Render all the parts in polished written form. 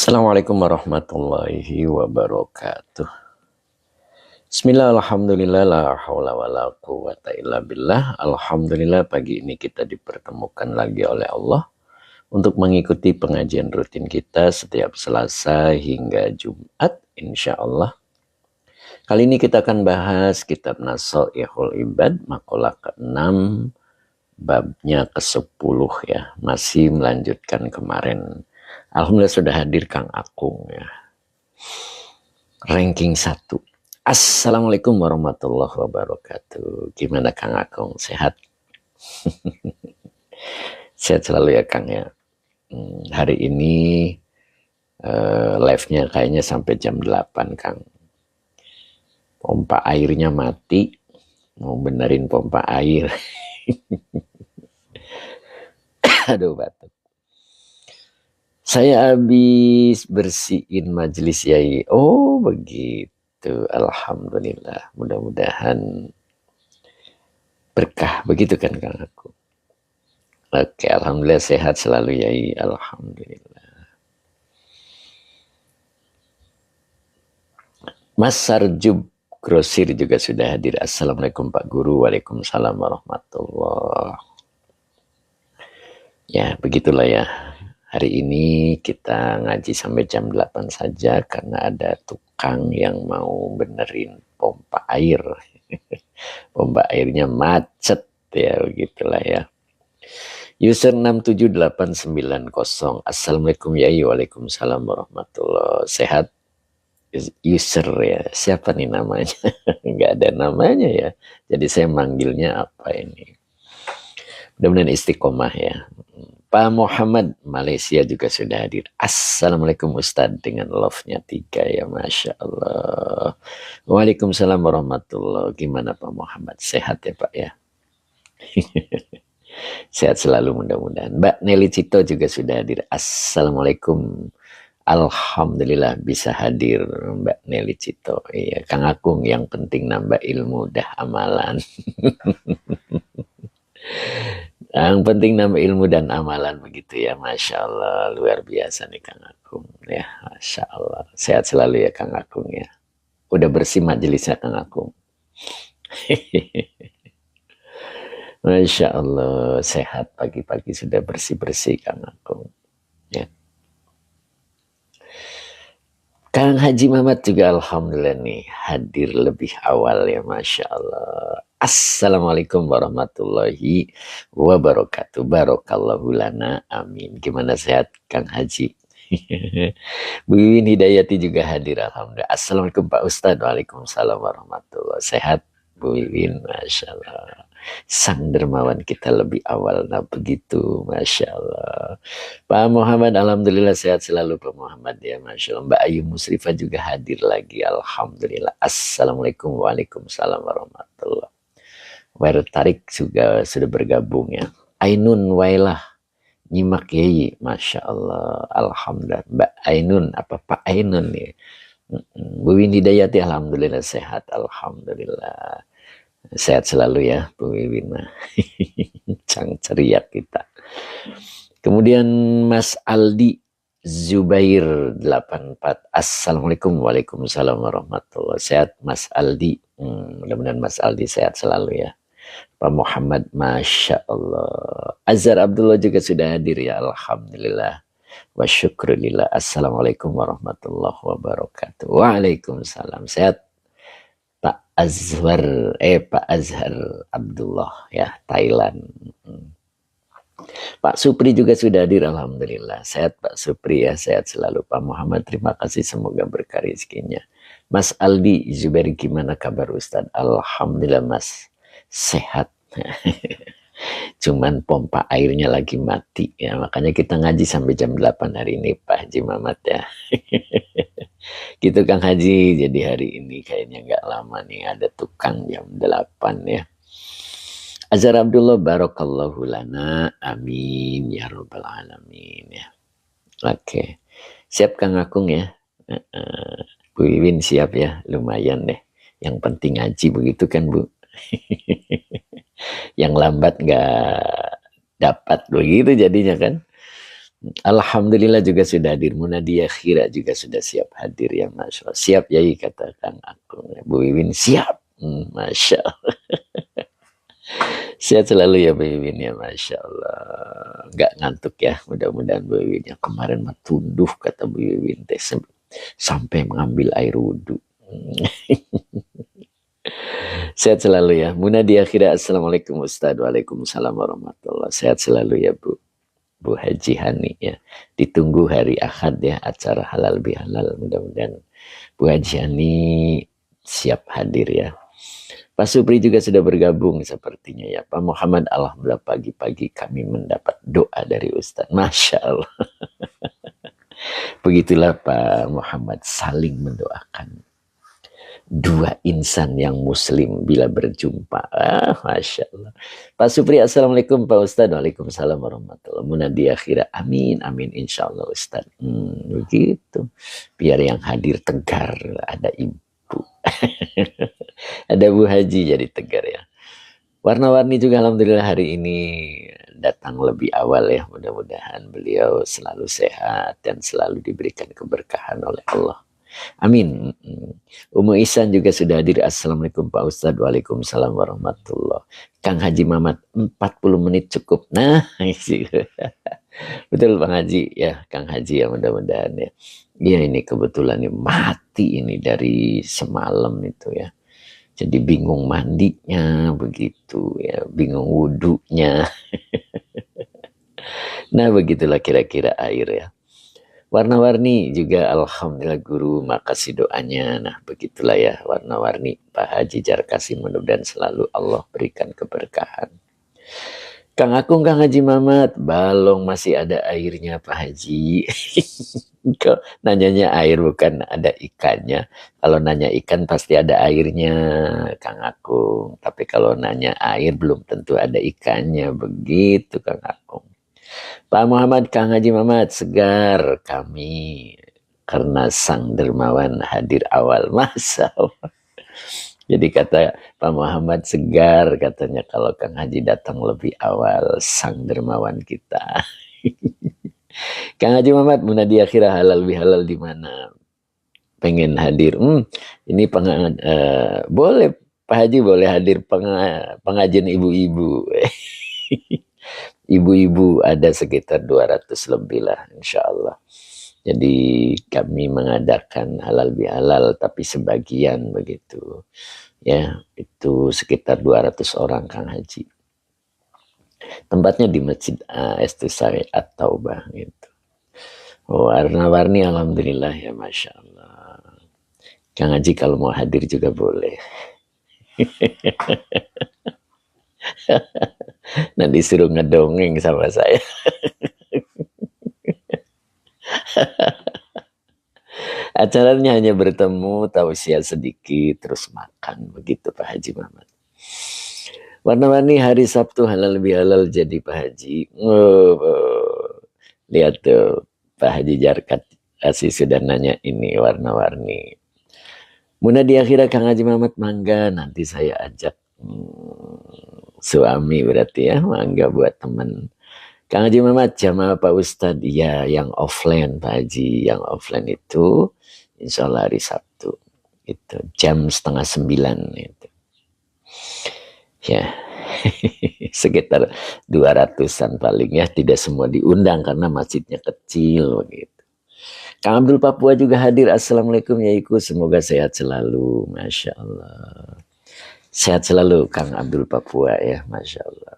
Assalamualaikum warahmatullahi wabarakatuh. Bismillah, alhamdulillah, la haula wa la quwata illa billah. Alhamdulillah pagi ini kita dipertemukan lagi oleh Allah untuk mengikuti pengajian rutin kita setiap Selasa hingga Jumat, insya Allah. Kali ini kita akan bahas kitab Nasoihul Ibad, makalah ke-6, babnya ke-10 ya. Masih melanjutkan kemarin. Alhamdulillah sudah hadir Kang Akung ya. Ranking 1. Assalamualaikum warahmatullahi wabarakatuh. Gimana Kang Akung? Sehat? Sehat selalu ya Kang ya. Hari ini live-nya kayaknya sampai jam 8 Kang. Pompa airnya mati. Mau benerin pompa air. Aduh batuk. Saya habis bersihin majelis Yai. Oh begitu. Alhamdulillah. Mudah-mudahan berkah. Begitu kan Kang aku. Oke, alhamdulillah sehat selalu Yai. Alhamdulillah. Mas Sarjub Grosir juga sudah hadir. Assalamualaikum Pak Guru. Waalaikumsalam warahmatullahi. Ya, begitulah ya. Hari ini kita ngaji sampai jam 8 saja karena ada tukang yang mau benerin pompa air. Pompa airnya macet ya, begitulah ya. User 67890. Assalamualaikum Yai. Waalaikumsalam warahmatullahi. Sehat user ya. Siapa nih namanya? Nggak ada namanya ya. Jadi saya manggilnya apa ini? Mudah-mudahan istiqomah ya. Pak Muhammad Malaysia juga sudah hadir. Assalamualaikum Ustadz dengan love-nya 3 ya, Masya Allah. Waalaikumsalam warahmatullahi. Gimana Pak Muhammad? Sehat ya Pak ya? Sehat selalu mudah-mudahan. Mbak Nelly Cito juga sudah hadir. Assalamualaikum. Alhamdulillah bisa hadir Mbak Nelly Cito. Iya, Kang Akung yang penting nambah ilmu dah amalan. Yang penting nambah ilmu dan amalan begitu ya. Masya Allah luar biasa nih Kang Akung ya. Masya Allah sehat selalu ya Kang Akung ya. Udah bersih majelisnya Kang Akung. Masya Allah sehat pagi-pagi sudah bersih-bersih Kang Akung ya. Kang Haji Mamat juga alhamdulillah nih hadir lebih awal ya, Masya Allah. Assalamualaikum warahmatullahi wabarakatuh. Barakallahu lana, amin. Gimana sehat Kang Haji? Bu Wiwin Hidayati juga hadir alhamdulillah. Assalamualaikum Pak Ustadz. Waalaikumsalam warahmatullahi. Sehat Bu Wiwin, Masya Allah. Sang dermawan kita lebih awal, nah begitu, Masya Allah. Pak Muhammad, alhamdulillah sehat selalu Pak Muhammad ya, Masya Allah. Mbak Ayu Musrifah juga hadir lagi, alhamdulillah. Assalamualaikum, waalaikumsalam warahmatullahi. Wair Tarik juga sudah bergabung ya. Ainun Wailah nyimak Yai, Masya Allah, alhamdulillah. Mbak Ainun, apa Pak Ainun ya. Bu Win Hidayati alhamdulillah sehat, alhamdulillah. Sehat selalu ya Bu Wiwin. Cang ceria kita. Kemudian Mas Aldi Zubair 84. Assalamualaikum. Waalaikumsalam warahmatullahi. Sehat Mas Aldi. Mudah-mudahan Mas Aldi sehat selalu ya. Pak Muhammad, Masya Allah. Azhar Abdullah juga sudah hadir ya. Alhamdulillah. Wa syukurillah. Assalamualaikum warahmatullahi wabarakatuh. Waalaikumsalam. Sehat Pak Azhar Abdullah ya, Thailand. Pak Supri juga sudah hadir alhamdulillah. Sehat Pak Supri ya, sehat selalu Pak Muhammad. Terima kasih, semoga berkah rezekinya. Mas Aldi Zubair, gimana kabar Ustadz? Alhamdulillah Mas, sehat. Cuman pompa airnya lagi mati ya, makanya kita ngaji sampai jam 8 hari ini Pak Haji Mamat ya. Gitu Kang Haji, jadi hari ini kayaknya nggak lama nih ada tukang jam 8 ya. Azhar Abdullah, barakallahu lana, amin ya robbal alamin ya. Oke, siap Kang Akung ya. Bu Wiwin siap ya, lumayan deh. Yang penting ngaji begitu kan Bu. Yang lambat nggak dapat begitu jadinya kan. Alhamdulillah juga sudah hadir. Munadia Khira juga sudah siap hadir ya, Masya Allah. Siap Yai, katakan aku. Bu Wiwin siap. Masya Allah. Sehat selalu ya Bu Wiwin ya, Masya Allah. Nggak ngantuk ya, mudah-mudahan Bu Wiwin. Yang kemarin mah tunduh kata Bu Wiwin teh sampai mengambil air wudhu. Sehat selalu ya. Munadia Khira, Assalamualaikum Ustaz. Waalaikumsalam warahmatullahi. Sehat selalu ya Bu. Bu Haji Hani ya. Ditunggu hari Ahad ya, acara halal bihalal. Mudah-mudahan Bu Haji Hani siap hadir ya. Pak Supri juga sudah bergabung sepertinya ya. Pak Muhammad, alhamdulillah pagi-pagi kami mendapat doa dari Ustadz. Masya Allah. Begitulah Pak Muhammad, saling mendoakan. Dua insan yang muslim bila berjumpa. Masya Allah. Pak Supri, Assalamualaikum Pak Ustadz. Waalaikumsalam warahmatullahi. Munadia Khira, amin, amin insya Allah Ustadz. Begitu. Biar yang hadir tegar, ada ibu. Ada Bu Haji jadi tegar ya. Warna-warni juga alhamdulillah hari ini datang lebih awal ya. Mudah-mudahan beliau selalu sehat dan selalu diberikan keberkahan oleh Allah. Amin. Umu Ihsan juga sudah hadir. Assalamualaikum Pak Ustadz. Waalaikumsalam warahmatullahi. Kang Haji Mamat, 40 menit cukup. Nah, betul Bang Haji ya, Kang Haji ya, mudah-mudahan ya. Iya, ini kebetulan nih mati ini dari semalam itu ya. Jadi bingung mandinya begitu ya, bingung wudhunya. Nah begitulah kira-kira air ya. Warna-warni juga alhamdulillah guru, makasih doanya. Nah begitulah ya, warna-warni Pak Haji Jarkasi, mudah-mudahan selalu Allah berikan keberkahan. Kang Akung, Kang Haji Mamat, balong masih ada airnya Pak Haji. Kok nanyanya air bukan ada ikannya. Kalau nanya ikan pasti ada airnya Kang Akung. Tapi kalau nanya air belum tentu ada ikannya. Begitu Kang Akung. Pak Muhammad, Kang Haji Mamat, segar kami. Karena Sang Dermawan hadir awal. Masa Allah. Jadi kata Pak Muhammad, segar katanya kalau Kang Haji datang lebih awal, Sang Dermawan kita. Kang Haji Muhammad, Munadia Khira halal bihalal di mana? Pengen hadir. Ini boleh Pak Haji boleh hadir pengajian ibu-ibu. Ibu-ibu ada sekitar 200 lebih lah insya Allah. Jadi kami mengadakan halal bihalal tapi sebagian begitu. Ya, itu sekitar 200 orang Kang Haji. Tempatnya di Masjid Estu Syariat Taubah gitu. Warna-warni alhamdulillah ya, Masya Allah. Kang Haji kalau mau hadir juga boleh. Nah disuruh ngedongeng sama saya. Acaranya hanya bertemu, tausiah sedikit, terus makan. Begitu Pak Haji Muhammad. Warna-warni hari Sabtu halal bihalal jadi Pak Haji. Lihat tuh Pak Haji Jarkat kasih sudah nanya ini warna-warni. Munadia Khira, Kang Haji Muhammad, mangga nanti saya ajak suami berarti ya, mangga buat teman. Kang Haji Muhammad, jamaah Pak Ustadz, ya yang offline Pak Haji, yang offline itu insya Allah hari Sabtu itu jam 8:30 itu. Ya, sekitar 200-an paling ya, tidak semua diundang karena masjidnya kecil begitu. Kang Abdul Papua juga hadir. Assalamualaikum Yaiku, semoga sehat selalu. Masya Allah. Sehat selalu Kang Abdul Papua ya, Masya Allah.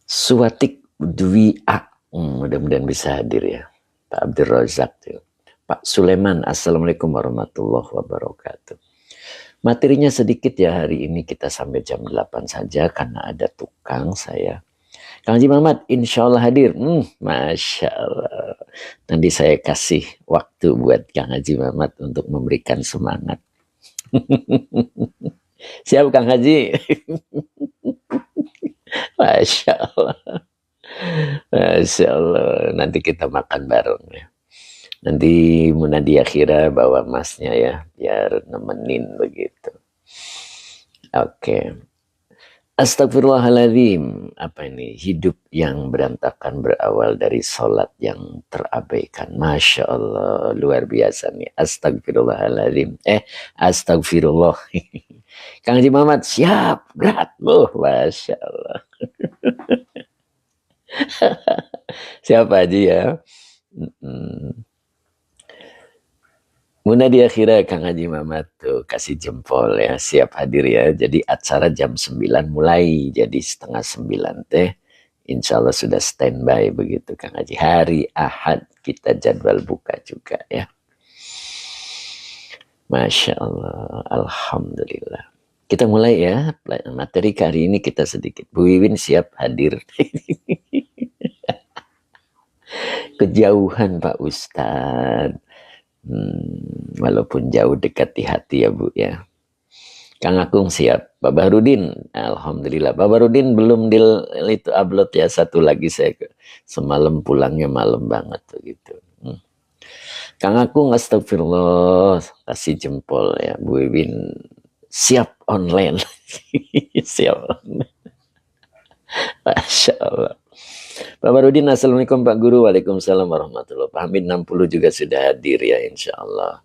Suwatik Dwi A, mudah-mudahan bisa hadir ya. Pak Abdul Razak tuh. Pak Sulaiman, Assalamualaikum warahmatullahi wabarakatuh. Materinya sedikit ya hari ini, kita sampai jam 8 saja karena ada tukang saya. Kang Haji Muhammad, insya Allah hadir. Masya Allah. Nanti saya kasih waktu buat Kang Haji Muhammad untuk memberikan semangat. Siap Kang Haji. Masya Allah. Masya Allah. Nanti kita makan bareng ya. Nanti Munadia Khira bawa masnya ya, biar nemenin begitu. Oke. Astagfirullahaladzim. Apa ini? Hidup yang berantakan berawal dari sholat yang terabaikan. Masya Allah. Luar biasa nih. Astagfirullahaladzim. Astagfirullah. Kang Haji Muhammad, siap. Gerak. Masya Allah. Siapa Haji ya? Muna di akhirnya Kang Haji Mamat tuh kasih jempol ya, siap hadir ya. Jadi acara jam 9 mulai, jadi setengah 9 teh. Insya Allah sudah standby begitu Kang Haji. Hari Ahad kita jadwal buka juga ya. Masya Allah, Alhamdulillah. Kita mulai ya, materi kali ini kita sedikit. Bu Wiwin siap hadir. Kejauhan Pak Ustadz. Walaupun jauh dekat di hati ya Bu ya. Kang Akung siap. Pak Bahrudin, alhamdulillah. Pak Bahrudin belum itu upload ya, satu lagi saya semalam pulangnya malam banget begitu. Kang Akung astagfirullah, kasih jempol ya. Bu Wiwin siap online. Siap online. Masya Allah. Pak Barudin, assalamualaikum Pak Guru. Waalaikumsalam warahmatullahi wabarakatuh. Pak Hamid 60 juga sudah hadir ya insya Allah.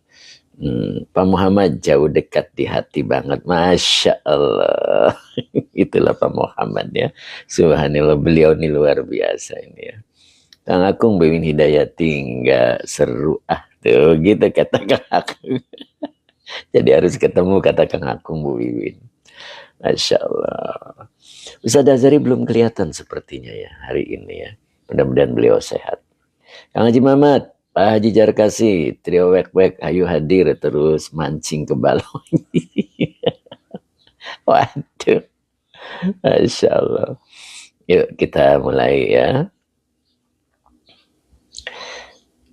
Pak Muhammad jauh dekat di hati banget. Masya Allah. Itulah Pak Muhammad ya. Subhanallah, beliau ini luar biasa ini ya. Kang Akung Bewin Hidayati nggak seru tuh gitu kata Kang Akung. Jadi harus ketemu kata Kang Akung Bu Wiwin. Masya Allah. Ustaz Azhari belum kelihatan sepertinya ya hari ini ya. Mudah-mudahan beliau sehat. Kang Haji Mamat, Pak Haji Jarkasi, trio wek-wek, ayo hadir terus mancing ke balon. Waduh. Masya Allah. Yuk kita mulai ya.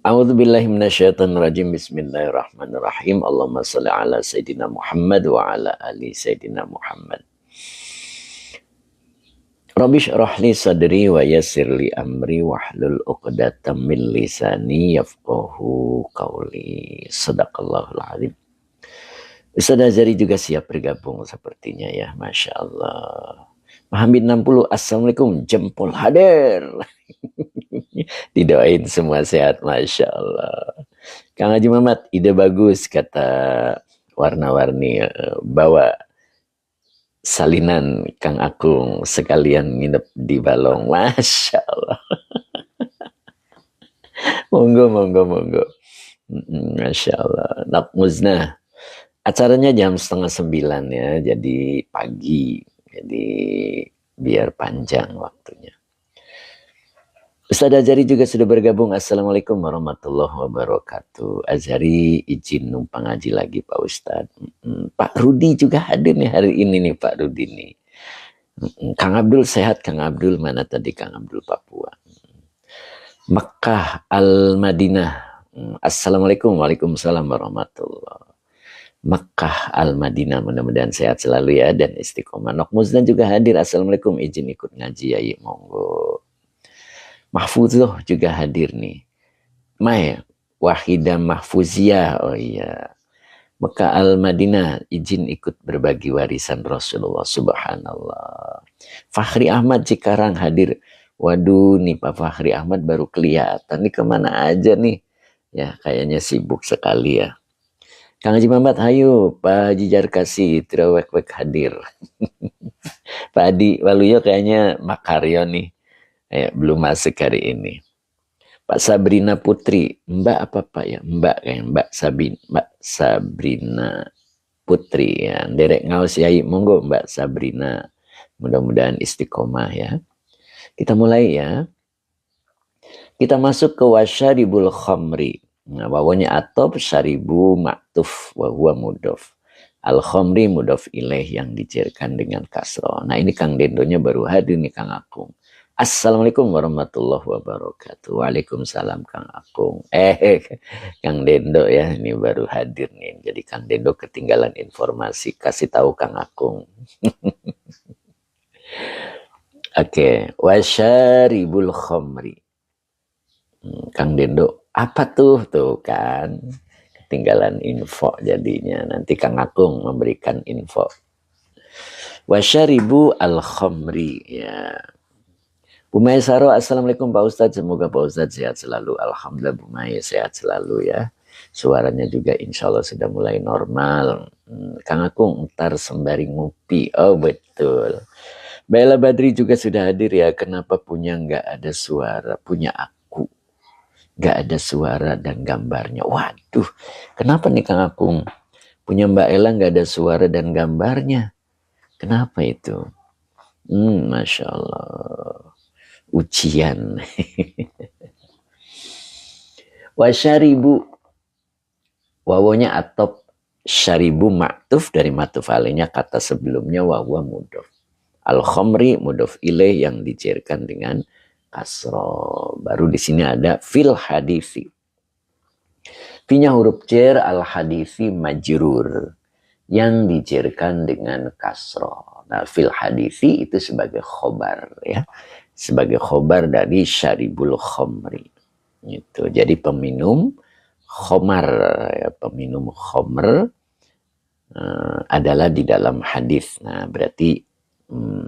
A'udzubillahi minasyaitonirrajim. Bismillahirrahmanirrahim. Allahumma shalli ala Sayyidina Muhammad wa ala ali Sayyidina Muhammad. Rabbi shrah li sadri wa yassir li amri wahlul 'uqdatam min lisani yafqahu qawli. Shadaqallahul azim. Ustaz Azhari juga siap bergabung sepertinya ya. Masya Allah. Muhammad 60, assalamualaikum, jempol hadir. Didoain semua sehat, Masya Allah. Kang Haji Mamat, ide bagus kata warna-warni, bawa salinan Kang Akung sekalian nginep di balong. Masya Allah. Monggo. Masya Allah. Nak Muznah. Acaranya jam 8:30 ya, jadi pagi. Jadi biar panjang waktunya. Ustaz Azhari juga sudah bergabung. Assalamualaikum warahmatullahi wabarakatuh. Azhari izin numpang ngaji lagi Pak Ustadz. Pak Rudi juga hadir nih hari ini nih Pak Rudi nih. Kang Abdul sehat, Kang Abdul mana tadi Kang Abdul Papua. Makkah Al-Madinah. Assalamualaikum, waalaikumsalam warahmatullahi. Makkah Al-Madinah, mudah-mudahan sehat selalu ya dan istiqomah. Nok Muzdan juga hadir. Assalamualaikum, izin ikut ngaji ya, monggo. Mahfuzah juga hadir nih. Mai Wahidah Mahfuziyah, oh iya. Mekah Al-Madinah, izin ikut berbagi warisan Rasulullah, subhanallah. Fakhri Ahmad Cikarang hadir. Waduh nih Pak Fakhri Ahmad baru kelihatan nih, kemana aja nih. Ya kayaknya sibuk sekali ya. Kang Haji Mamat, hayu. Pak Haji Jarkasi, Trawek-wek hadir. Pak Adi Waluyo kayaknya Makaryo nih. Belum masuk hari ini. Pak Sabrina Putri, Mbak apa Pak ya? Mbak kayak Mbak Sabrina Putri ya. Derek ngaus ya, monggo Mbak Sabrina. Mudah-mudahan istiqomah ya. Kita mulai ya. Kita masuk ke wasyaribul khamri. Nah, wawanya atop, syaribu maktuf, wa mudof. Al-khamri mudof ilaih yang dicairkan dengan kasroh. Nah ini Kang Dendonya baru hadir nih Kang Akung. Assalamualaikum warahmatullahi wabarakatuh. Waalaikumsalam Kang Akung. Kang Dendo ya, ini baru hadir nih. Jadi Kang Dendo ketinggalan informasi. Kasih tahu Kang Akung. Oke, wasyaribul khamri. Kang Dendo, apa tuh kan? Ketinggalan info jadinya. Nanti Kang Akung memberikan info. Wasyaribu al-khamri. Ya. Bu Maya Saro, assalamualaikum Pak Ustadz. Semoga Pak Ustadz sehat selalu. Alhamdulillah Bu Maya sehat selalu ya. Suaranya juga insya Allah sudah mulai normal. Kang Akung ntar sembari ngopi. Oh betul. Bella Badri juga sudah hadir ya. Kenapa punya nggak ada suara? Punya aku nggak ada suara dan gambarnya. Waduh, kenapa nih Kang Akung? Punya Mbak Ella nggak ada suara dan gambarnya. Kenapa itu? Masya Allah. Ujian. Wasyaribu. Wawonya atop, syaribu maktuf dari matuf alainya kata sebelumnya wawa mudof. Al-khamri mudof ilaih yang dicairkan dengan kasro. Baru di sini ada fil hadithi. Finya huruf cer al-hadithi majrur yang dicairkan dengan kasro. Nah, fil hadithi itu sebagai khobar ya. Sebagai khobar dari syaribul khamri. Itu. Jadi peminum khomar, ya, peminum khomer adalah di dalam hadis. Nah, berarti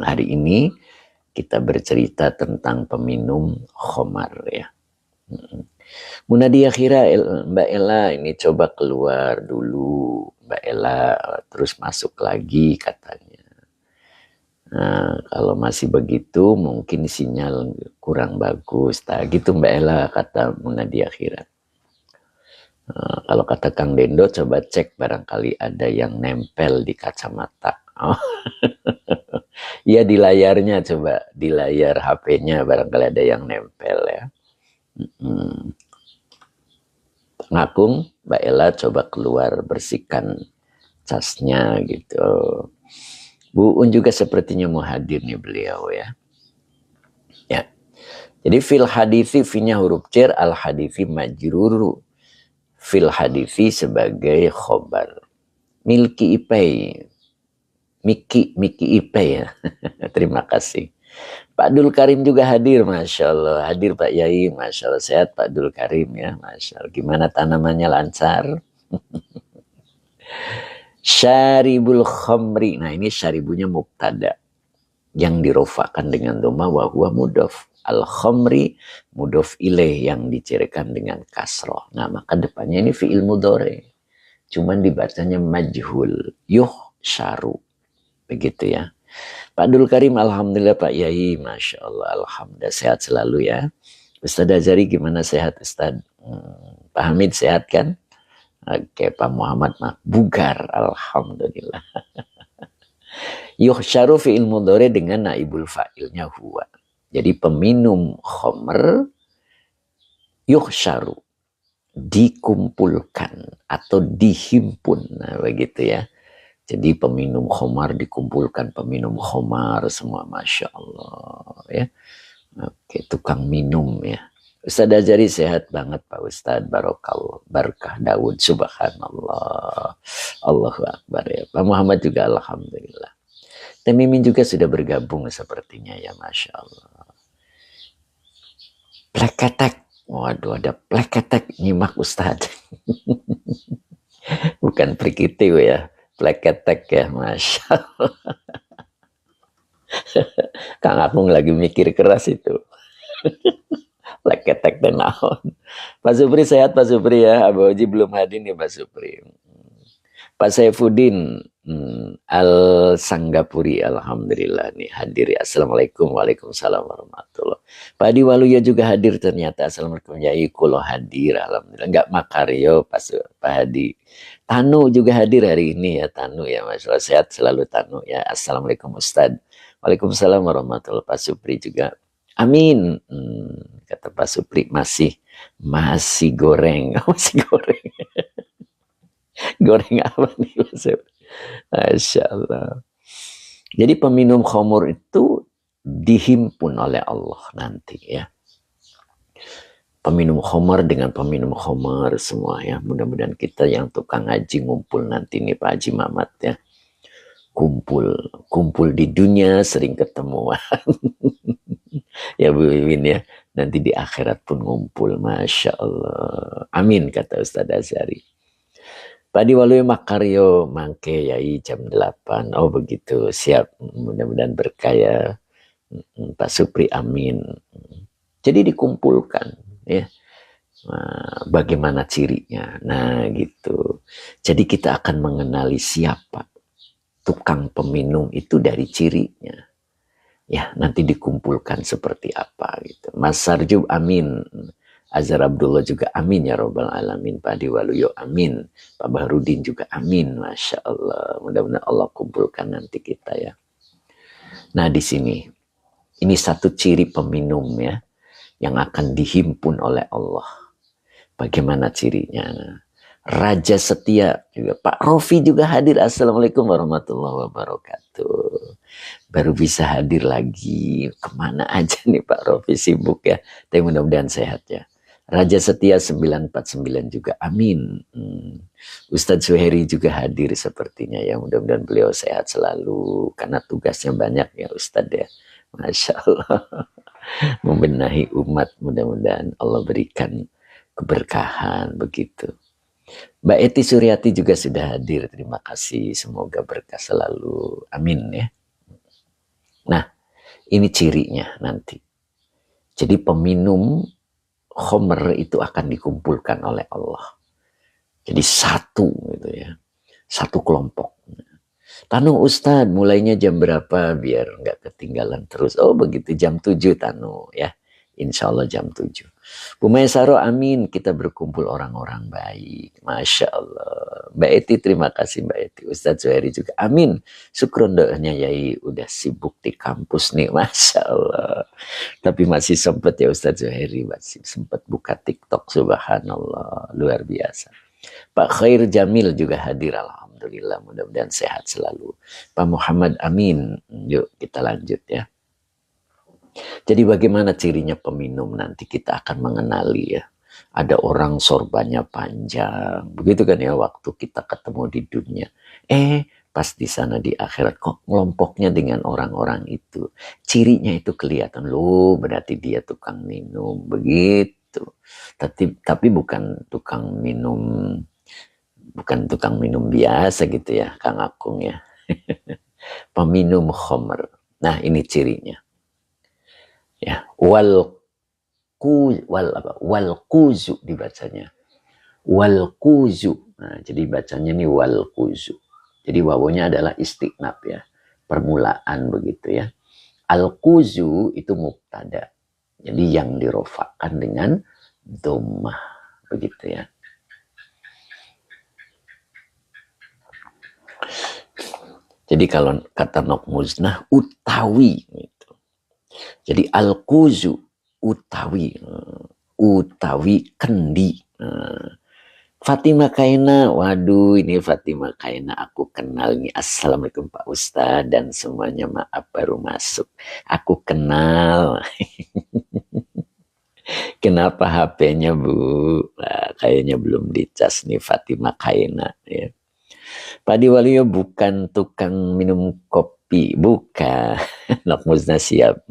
hari ini kita bercerita tentang peminum khomar ya. Munadia kira Mbak Ella ini coba keluar dulu. Mbak Ella terus masuk lagi katanya. Nah, kalau masih begitu mungkin sinyal kurang bagus. Nah, gitu Mbak Ella kata Munadia kira. Kalau kata Kang Dendo, coba cek barangkali ada yang nempel di kacamata. Oh. Ya di layarnya, coba di layar HP-nya barangkali ada yang nempel ya. Ngakung, Mbak Ella coba keluar bersihkan casnya gitu. Bu Un juga sepertinya mau hadir nih beliau ya. Ya. Jadi fil hadithi, finya huruf cer, al hadithi majruru. Fil hadithi sebagai khobar. Milki Ipei. Miki Ipei ya. Terima kasih. Pak Dul Karim juga hadir, Masya Allah. Hadir Pak Yai, Masya Allah. Sehat Pak Dul Karim ya, Masya Allah. Gimana tanamannya lancar? Syaribul khamri. Nah ini syaribunya mubtada. Yang dirofakan dengan doma wa huwa mudhof. Al-khamri mudhof ilaih yang dicirikan dengan kasroh. Nah maka depannya ini fi'il mudhore. Cuman dibacanya majhul. Yuh syaru. Begitu ya. Pak Dul Karim, alhamdulillah Pak Yai. Masya Allah, alhamdulillah sehat selalu ya. Ustadz Azari gimana sehat Ustadz? Pak Hamid sehat kan? Oke, Pak Muhammad mah bugar. Alhamdulillah. Yuh syaru fi'il mudhore dengan naibul fa'ilnya huwa. Jadi peminum khomer yuhsyaru dikumpulkan atau dihimpun. Nah begitu ya. Jadi peminum khomar dikumpulkan peminum khomar semua, Masya Allah ya. Oke, tukang minum ya. Ustadz Azari sehat banget Pak Ustadz. Barokallah, Barakah Daud, subhanallah. Allahu Akbar ya. Pak Muhammad juga alhamdulillah. Teh Mimin juga sudah bergabung sepertinya ya, Masya Allah. Pleketek. Waduh, ada pleketek nyimak Ustadz. Bukan prikitiu ya. Pleketek ya, Masya Allah. Kang Akung lagi mikir keras itu. Pleketek dan naon. Pak Supri sehat Pak Supri ya. Abu Oji belum hadir nih Pak Supri. Pak Saifuddin Al-Sanggapuri, alhamdulillah nih hadir ya. Assalamualaikum, waalaikumsalam warahmatullahi. Pak Adi Waluya juga hadir ternyata. Assalamualaikum Yai, kulo hadir, alhamdulillah. Enggak makario Pak Hadi. Tanu juga hadir hari ini ya, Tanu ya, Masya Allah sehat selalu Tanu ya. Assalamualaikum Ustadz. Waalaikumsalam warahmatullahi. Pak Supri juga. Amin. Kata Pak Supri masih goreng, masih goreng. Goreng apa nih Masya Allah. Jadi peminum khamur itu dihimpun oleh Allah nanti ya. Peminum khamar dengan peminum khamar semua ya. Mudah-mudahan kita yang tukang ngaji ngumpul nanti nih Pak Haji Mamat ya. Kumpul di dunia sering ketemuan. Ya Bu Wiwin ya. Nanti di akhirat pun ngumpul. Masya Allah. Amin kata Ustadz Azhari. Padi Waluyo Makaryo mangke yai jam 8. Oh begitu, siap. Mudah-mudahan berkah ya. Pak Supri, amin. Jadi dikumpulkan ya. Nah, bagaimana cirinya? Nah gitu. Jadi kita akan mengenali siapa tukang peminum itu dari cirinya. Ya nanti dikumpulkan seperti apa gitu. Mas Sarjub amin. Azhar Abdullah juga amin ya robbal alamin. Pak Diwaluyo amin. Pak Bahrudin juga amin. Masya Allah. Mudah-mudahan Allah kumpulkan nanti kita ya. Nah di sini ini satu ciri peminum ya yang akan dihimpun oleh Allah. Bagaimana cirinya? Raja setia juga. Pak Rofi juga hadir. Assalamualaikum warahmatullahi wabarakatuh. Baru bisa hadir lagi. Kemana aja nih Pak Rofi, sibuk ya. Tapi mudah-mudahan sehat ya. Raja Setia 949 juga. Amin. Ustadz Suheri juga hadir sepertinya ya. Mudah-mudahan beliau sehat selalu. Karena tugasnya banyak ya Ustadz ya. Masya Allah. Membenahi umat. Mudah-mudahan Allah berikan keberkahan begitu. Mbak Eti Suryati juga sudah hadir. Terima kasih. Semoga berkah selalu. Amin ya. Nah, ini cirinya nanti. Jadi peminum khomer itu akan dikumpulkan oleh Allah. Jadi satu gitu ya. Satu kelompok. Tanu Ustadz, mulainya jam berapa biar nggak ketinggalan terus. Oh begitu, jam 7 Tanu ya. Insya Allah jam 7. Bu Maisaro amin, kita berkumpul orang-orang baik. Masya Allah. Mbak Eti terima kasih Mbak Eti. Ustadz Zuhairi juga amin. Syukron doanya Yai udah sibuk di kampus nih. Masya Allah. Tapi masih sempat ya Ustadz Zuhairi. Masih sempat buka TikTok. Subhanallah. Luar biasa. Pak Khair Jamil juga hadir. Alhamdulillah. Mudah-mudahan sehat selalu. Pak Muhammad amin. Yuk kita lanjut ya. Jadi bagaimana cirinya peminum nanti kita akan mengenali ya. Ada orang sorbannya panjang. Begitu kan ya waktu kita ketemu di dunia. Pas di sana di akhirat kok ngelompoknya dengan orang-orang itu. Cirinya itu kelihatan. Loh berarti dia tukang minum. Begitu. Tapi bukan tukang minum. Bukan tukang minum biasa gitu ya Kang Akung ya. Peminum khomer. Nah ini cirinya. Ya, wal kuzu dibacanya. Wal kuzu. Nah, jadi bacanya ini wal kuzu. Jadi wawunya adalah istiqnab ya. Permulaan begitu ya. Al kuzu itu mubtada. Jadi yang dirofakkan dengan dhammah begitu ya. Jadi kalau kata Nok Muznah utawi gitu. Jadi al-kuzu utawi kendi. Fatimah Kaina, waduh ini Fatimah Kaina aku kenal nih. Assalamualaikum Pak Ustadz dan semuanya, maaf baru masuk. Aku kenal. Kenapa HP-nya Bu? Nah, kayaknya belum dicas nih Fatimah Kaina ya. Pak Diwaluyo bukan tukang minum kopi, bukan. Nok Musna siap.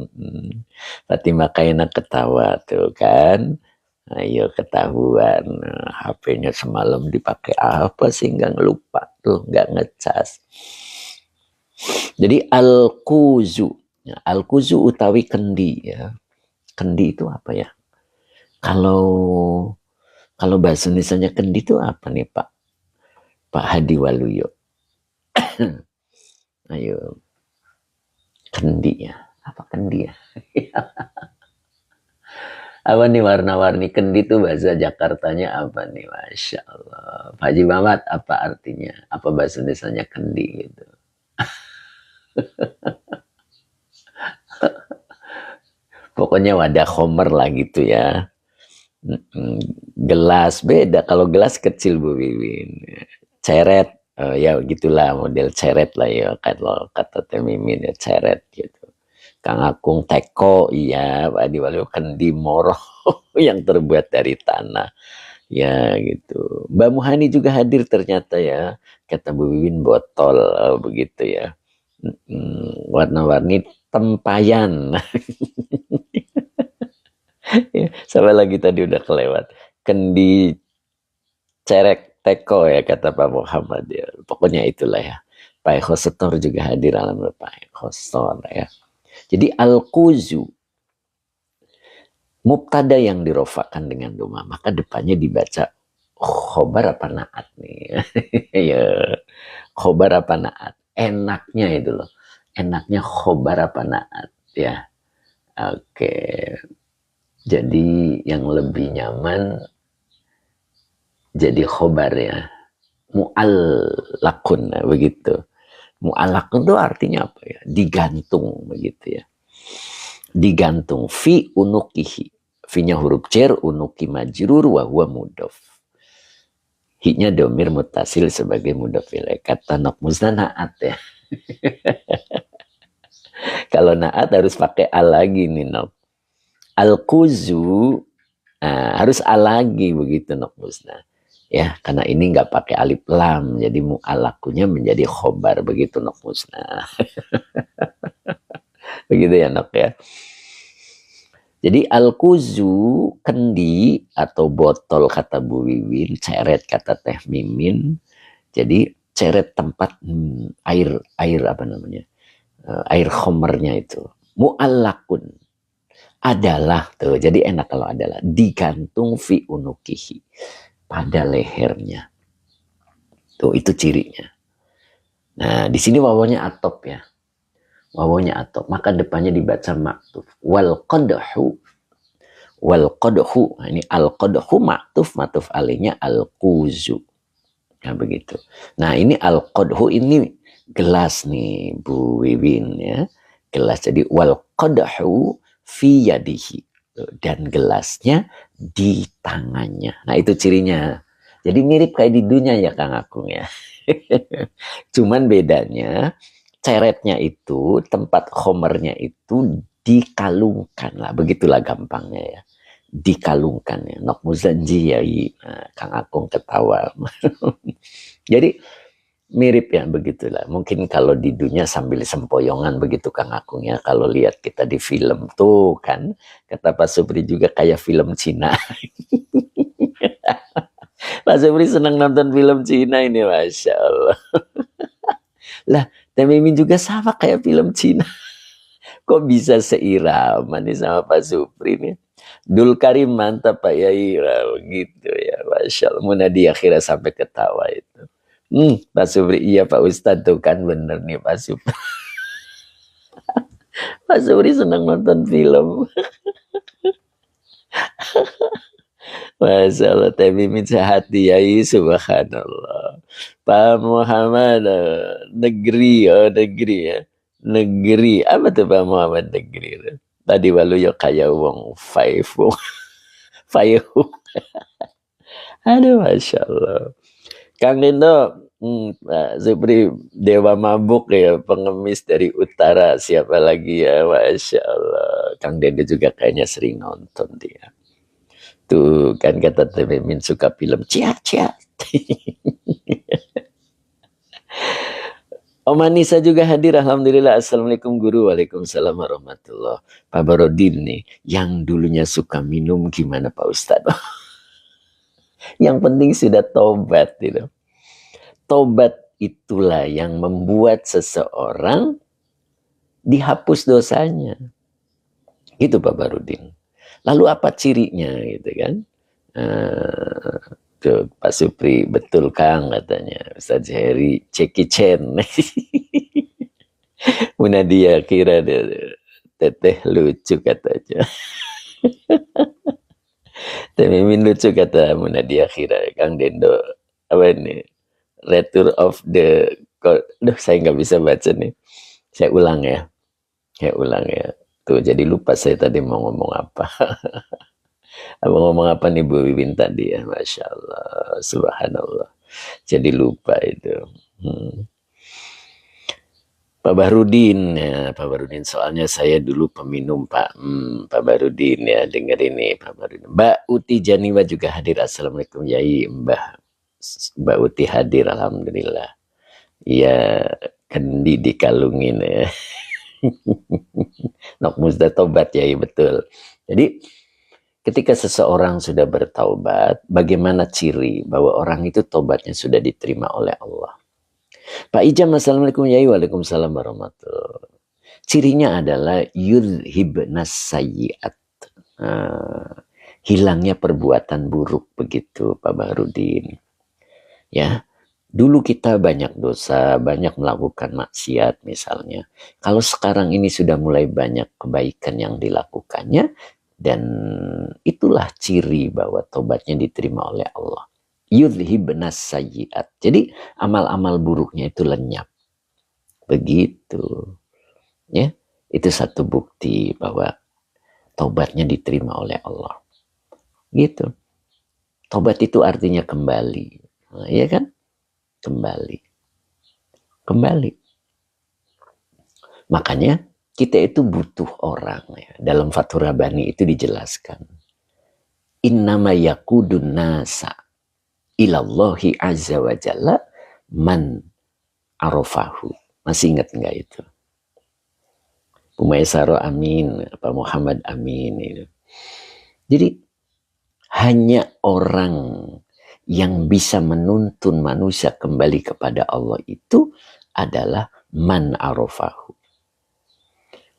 Fatimah Kaina ketawa tuh kan. Ayo ketahuan. HP-nya semalam dipakai apa sih nggak lupa tuh, nggak ngecas. Jadi al-kuzu. Al-kuzu utawi kendi ya. Kendi itu apa ya? Kalau bahasa Indonesianya kendi itu apa nih Pak? Pak Hadi Waluyo. Ayo. Kendi ya. Apa kendi ya? Apa nih warna-warni kendi itu bahasa Jakartanya apa nih? Masya Allah. Pak Haji Mamat apa artinya? Apa bahasa Indonesianya kendi gitu? Pokoknya wadah khomer lah gitu ya. Gelas beda. Kalau gelas kecil Bu Wiwin. Ceret. Ya gitulah model ceret lah ya. Kalau kata Teh Mimin ya ceret gitu. Kang Akung teko, iya Pak Adi Waluyo kendi moroh yang terbuat dari tanah. Ya gitu. Mbak Muhani juga hadir ternyata ya. Kata Bu Wiwin botol begitu ya. Warna-warni tempayan. Sampai lagi tadi udah kelewat. Kendi cerek teko ya kata Pak Muhammad ya. Pokoknya itulah ya. Pak Eko Setor juga hadir alhamdulillah Pak Eko Setor ya. Jadi al-kuzu mubtada yang dirofakan dengan doma, maka depannya dibaca khobar apa naat nih. Ya, khobar apa naat. Enaknya itu loh. Enaknya khobar apa naat ya. Oke. Jadi yang lebih nyaman jadi khobar ya. Mu'allakun begitu. Mu'allakun itu artinya apa ya? Digantung begitu ya. Digantung fi unukihi. Fi-nya huruf jar, unuki majrur wa huwa mudhof. Hi-nya domir mutasil sebagai mudhof ilaih. Kata Nokmuzna naat ya. Kalau naat harus pakai al lagi nih Nok. Al-kuzu harus al lagi begitu Nokmuzna. Ya, karena ini nggak pakai alif lam, jadi mu'alakunya menjadi khobar begitu Nokmuzna. Begitu ya Nok ya. Jadi al-kuzu kendi atau botol kata Bu Wiwin, ceret kata Teh Mimin. Jadi ceret tempat air apa namanya? Air khomernya itu. Mu'allakun adalah tuh. Jadi enak kalau adalah digantung fi unukihi pada lehernya. Tuh itu cirinya. Nah, di sini wawanya atop ya. Wawanya atop, maka depannya dibaca maktuf. Wal qadhu. Nah, ini al qadhu maktuf, matuf alainya al kuzu. Nah, begitu. Nah, ini al qadhu ini gelas nih Bu Wiwin ya. Gelas, jadi wal qadhu fi yadihi. Dan gelasnya di tangannya. Nah, itu cirinya. Jadi mirip kayak di dunia ya Kang Akung ya. Cuman bedanya ceretnya itu, tempat khomernya itu dikalungkan lah. Begitulah gampangnya ya. Dikalungkan ya. Nok muzanji ya. Nah, Kang Akung ketawa. Jadi mirip ya begitulah. Mungkin kalau di dunia sambil sempoyongan begitu Kang Akung ya. Kalau lihat kita di film tuh kan. Kata Pak Supri juga kayak film Cina. Pak Supri senang nonton film Cina ini Masya Allah. Lah Teh Mimin juga sama kayak film Cina. Kok bisa seirama nih sama Pak Supri nih. Dul Karim mantap Pak Yai. Gitu ya. Masya Allah. Munadi akhirnya sampai ketawa itu. Pak Supri, iya Pak Ustadz tuh kan bener nih Pak Supri. Pak Supri senang nonton film. Masya Allah, Teh Mimin sehati Yai, subhanallah. Pak Muhammad, negeri, negeri ya. Negeri, apa tuh Pak Muhammad negeri? Tadi walu ya kayak wong faifu. Faifu. Aduh, Masya Allah. Kang Indo, Pak Supri, Dewa Mabuk ya, pengemis dari utara. Siapa lagi ya, Masya Allah. Kang Dendo juga kayaknya sering nonton dia. Tuh kan kata Teh Mimin suka film ciat. Om Anissa juga hadir, alhamdulillah. Assalamualaikum guru, waalaikumsalam warahmatullah. Pak Barodin nih, yang dulunya suka minum gimana Pak Ustadz? Yang penting sudah tobat gitu. Tobat itulah yang membuat seseorang dihapus dosanya. Gitu Pak Barodin. Lalu apa cirinya gitu kan? Tuh, Pak Supri, betul Kang katanya. Ustaz Heri, Jackie Chan. Munadia kira teteh lucu katanya. Teh Mimin lucu kata Munadia kira. Kang Dendo, apa ini? Return of the... Duh, saya nggak bisa baca nih. Saya ulang ya. Tuh, jadi lupa saya tadi mau ngomong apa. Mau ngomong apa nih Bu Wiwin tadi ya. Masya Allah. Subhanallah. Jadi lupa itu. Pak Bahrudin ya. Pak Bahrudin soalnya saya dulu peminum Pak. Pak Bahrudin ya. Dengar ini Pak Bahrudin. Mbak Uti Janiwa juga hadir. Assalamualaikum Yai. Mbak Uti hadir. Alhamdulillah. Ya kendi dikalungin ya. Nok Muzda tobat ya, betul. Jadi ketika seseorang sudah bertaubat, bagaimana ciri bahwa orang itu tobatnya sudah diterima oleh Allah? Pak Ijam, assalamualaikum. Waalaikumsalam warahmatullahi. Cirinya adalah yudhibnas sayyiat. Hilangnya perbuatan buruk, begitu Pak Bahrudin. Ya, dulu kita banyak dosa, banyak melakukan maksiat misalnya. Kalau sekarang ini sudah mulai banyak kebaikan yang dilakukannya, dan itulah ciri bahwa tobatnya diterima oleh Allah. Yudhibnas sayyiat. Jadi amal-amal buruknya itu lenyap. Begitu. Ya, itu satu bukti bahwa tobatnya diterima oleh Allah. Gitu. Tobat itu artinya kembali. Nah, iya kan? Kembali. Kembali. Makanya kita itu butuh orang. Ya. Dalam Fathur Rabbani itu dijelaskan. Innama yakudun nasa ilallahi azza wa jalla man arofahu. Masih ingat enggak itu? Umaysaro Amin, Pak Muhammad Amin itu. Jadi hanya orang yang bisa menuntun manusia kembali kepada Allah itu adalah man arofahu.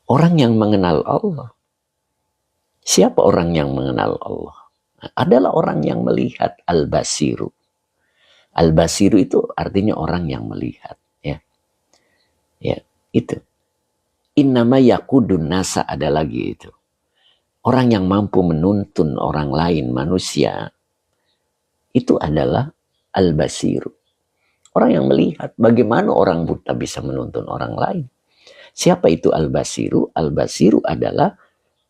Orang yang mengenal Allah. Siapa orang yang mengenal Allah? Adalah orang yang melihat al-basiru. Al-basiru itu artinya orang yang melihat. Ya, itu. Innama yakudun nasa ada lagi itu. Orang yang mampu menuntun orang lain, manusia, itu adalah al-basiru. Orang yang melihat bagaimana orang buta bisa menuntun orang lain. Siapa itu al-basiru? Al-basiru adalah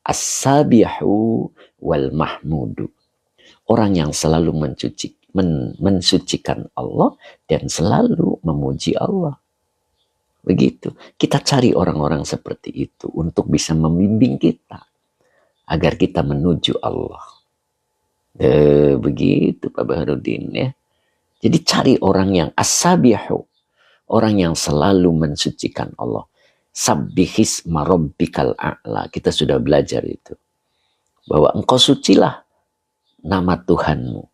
as-sabihu wal mahmudu. Orang yang selalu mensucikan Allah dan selalu memuji Allah. Begitu. Kita cari orang-orang seperti itu untuk bisa membimbing kita agar kita menuju Allah. Begitu Pak Bahrudin ya. Jadi cari orang yang as-sabihu, orang yang selalu mensucikan Allah. Sabbihis marabbikal a'la. Kita sudah belajar itu. Bahwa engkau sucilah nama Tuhanmu.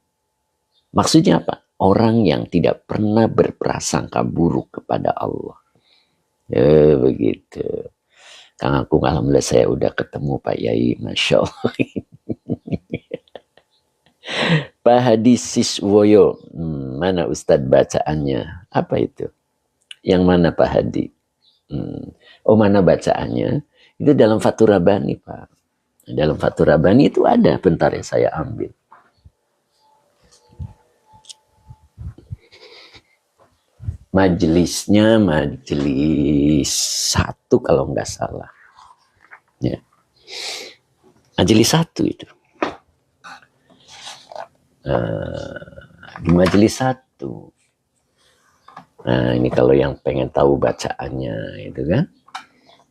Maksudnya apa? Orang yang tidak pernah berprasangka buruk kepada Allah. Begitu. Kang Akung, alhamdulillah saya udah ketemu Pak Yai, Masya Allah. Pak Hadi Siswoyo, mana Ustadz bacaannya? Apa itu? Yang mana Pak Hadi? Oh, mana bacaannya? Itu dalam Fathur Rabbani Pak. Dalam Fathur Rabbani itu ada, bentar ya saya ambil. Majelisnya majelis 1 kalau nggak salah. Ya. Majelis 1 itu. Di majelis 1. Nah, ini kalau yang pengen tahu bacaannya itu kan.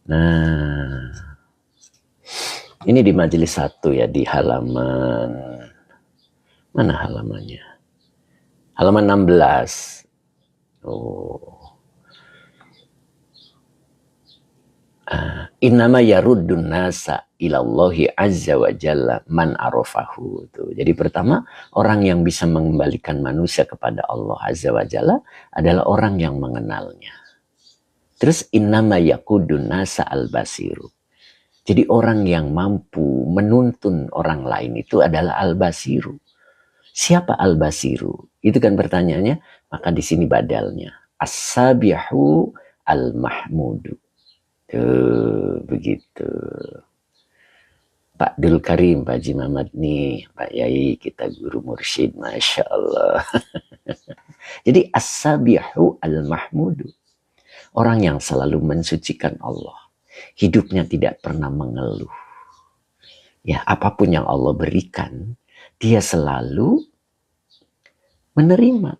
Nah, ini di majelis 1 ya, di halaman, mana halamannya? Halaman 16. Innama yaruddun nasa ilallahi azza wa jalla man arofahu. Jadi pertama, orang yang bisa mengembalikan manusia kepada Allah azza wa jalla adalah orang yang mengenalnya. Terus innama yakudun nasa al-basiru. Jadi orang yang mampu menuntun orang lain itu adalah al-basiru. Siapa al-basiru? Itu kan pertanyaannya. Maka di sini badalnya. As-sabihu al-mahmudu. Begitu. Pak Dul Karim, Pak Haji Muhammad nih, Pak Yai, kita guru mursyid, Masya Allah. Jadi as-sabihu al-mahmudu. Orang yang selalu mensucikan Allah. Hidupnya tidak pernah mengeluh. Ya, apapun yang Allah berikan, dia selalu menerima.